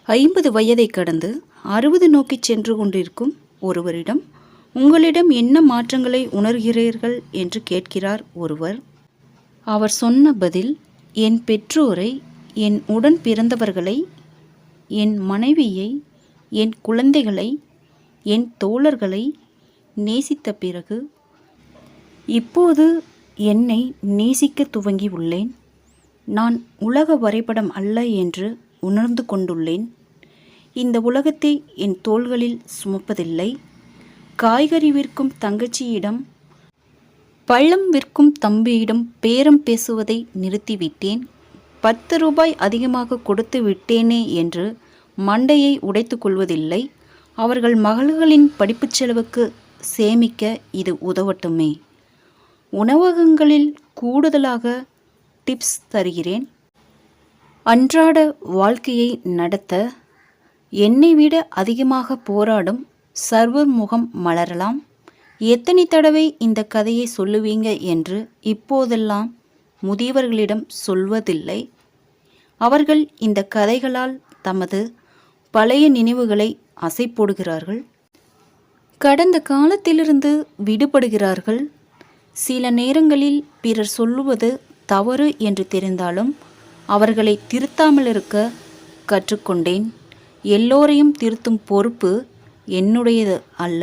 50 வயதை கடந்து 60 நோக்கி சென்று கொண்டிருக்கும் ஒருவரிடம் உங்களிடம் என்ன மாற்றங்களை உணர்கிறீர்கள் என்று கேட்கிறார் ஒருவர். அவர் சொன்ன பதில், என் பெற்றோரை, என் உடன் பிறந்தவர்களை, என் மனைவியை, என் குழந்தைகளை, என் தோழர்களை நேசித்த பிறகு இப்போது என்னை நேசிக்க துவங்கி உள்ளேன். நான் உலக வரைபடம் அல்ல என்று உணர்ந்து கொண்டுள்ளேன். இந்த உலகத்தை என் தோள்களில் சுமப்பதில்லை. காய்கறி விற்கும் தங்கச்சியிடம், பழம் விற்கும் தம்பியிடம் பேரம் பேசுவதை நிறுத்திவிட்டேன். 10 ரூபாய் அதிகமாக கொடுத்து விட்டேனே என்று மண்டையை உடைத்து கொள்வதில்லை. அவர்கள் மகள்களின் படிப்புச் செலவுக்கு சேமிக்க இது உதவட்டுமே. உணவகங்களில் கூடுதலாக டிப்ஸ் தருகிறேன். அன்றாட வாழ்க்கையை நடத்த என்னை விட அதிகமாக போராடும் சர்வர் முகம் மலரலாம். எத்தனை தடவை இந்த கதையை சொல்லுவீங்க என்று இப்போதெல்லாம் முதியவர்களிடம் சொல்வதில்லை. அவர்கள் இந்த கதைகளால் தமது பழைய நினைவுகளை அசை போடுகிறார்கள். கடந்த காலத்திலிருந்து விடுபடுகிறார்கள். சில நேரங்களில் பிறர் சொல்லுவது தவறு என்று தெரிந்தாலும் அவர்களை திருத்தாமல் இருக்க கற்றுக்கொண்டேன். எல்லோரையும் திருத்தும் பொறுப்பு என்னுடையது அல்ல.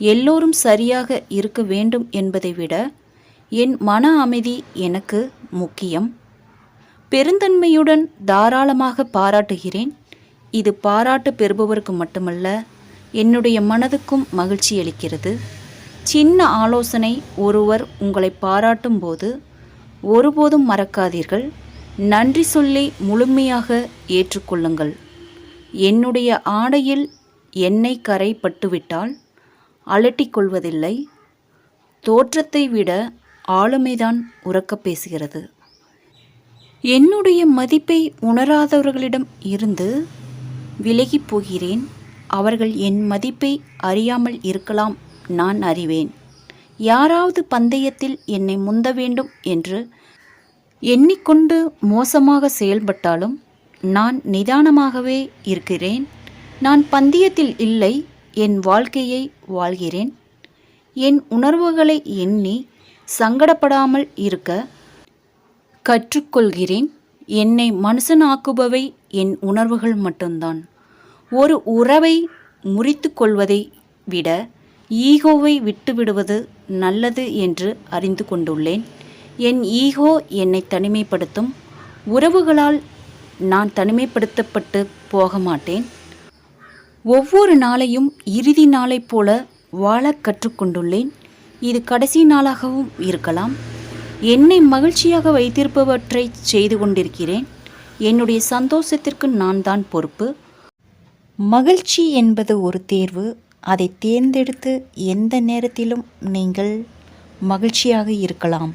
எல்லோரும் சரியாக இருக்க வேண்டும் என்பதை விட என் மன அமைதி எனக்கு முக்கியம். பெருந்தன்மையுடன் தாராளமாக பாராட்டுகிறேன். இது பாராட்டு பெறுபவருக்கு மட்டுமல்ல, என்னுடைய மனதுக்கும் மகிழ்ச்சி அளிக்கிறது. சின்ன ஆலோசனை, ஒருவர் உங்களை பாராட்டும் போது ஒருபோதும் மறக்காதீர்கள். நன்றி சொல்லி முழுமையாக ஏற்றுக்கொள்ளுங்கள். என்னுடைய ஆடையில் எண்ணெய் கரை பட்டுவிட்டால் அலட்டிக்கொள்வதில்லை. தோற்றத்தை விட ஆளுமைதான் உரக்கப் பேசுகிறது. என்னுடைய மதிப்பை உணராதவர்களிடம் இருந்து விலகி போகிறேன். அவர்கள் என் மதிப்பை அறியாமல் இருக்கலாம், நான் அறிவேன். யாராவது பந்தயத்தில் என்னை முந்த வேண்டும் என்று எண்ணிக்கொண்டு மோசமாக செயல்பட்டாலும் நான் நிதானமாகவே இருக்கிறேன். நான் பந்தயத்தில் இல்லை, என் வாழ்க்கையை வாழ்கிறேன். என் உணர்வுகளை எண்ணி சங்கடப்படாமல் இருக்க கற்றுக்கொள்கிறேன். என்னை மனுஷனாக்குபவை என் உணர்வுகள் மட்டும்தான். ஒரு உறவை முறித்து கொள்வதை விட ஈகோவை விட்டுவிடுவது நல்லது என்று அறிந்து கொண்டுள்ளேன். என் ஈகோ என்னை தனிமைப்படுத்தும். உறவுகளால் நான் தனிமைப்படுத்தப்பட்டு போக மாட்டேன். ஒவ்வொரு நாளையும் இறுதி நாளைப் போல வாழ கற்றுக்கொண்டுள்ளேன். இது கடைசி நாளாகவும் இருக்கலாம். என்னை மகிழ்ச்சியாக வைத்திருப்பவற்றை செய்து கொண்டிருக்கிறேன். என்னுடைய சந்தோஷத்திற்கு நான் தான் பொறுப்பு. மகிழ்ச்சி என்பது ஒரு தேர்வு. அதை தேர்ந்தெடுத்து எந்த நேரத்திலும் நீங்கள் மகிழ்ச்சியாக இருக்கலாம்.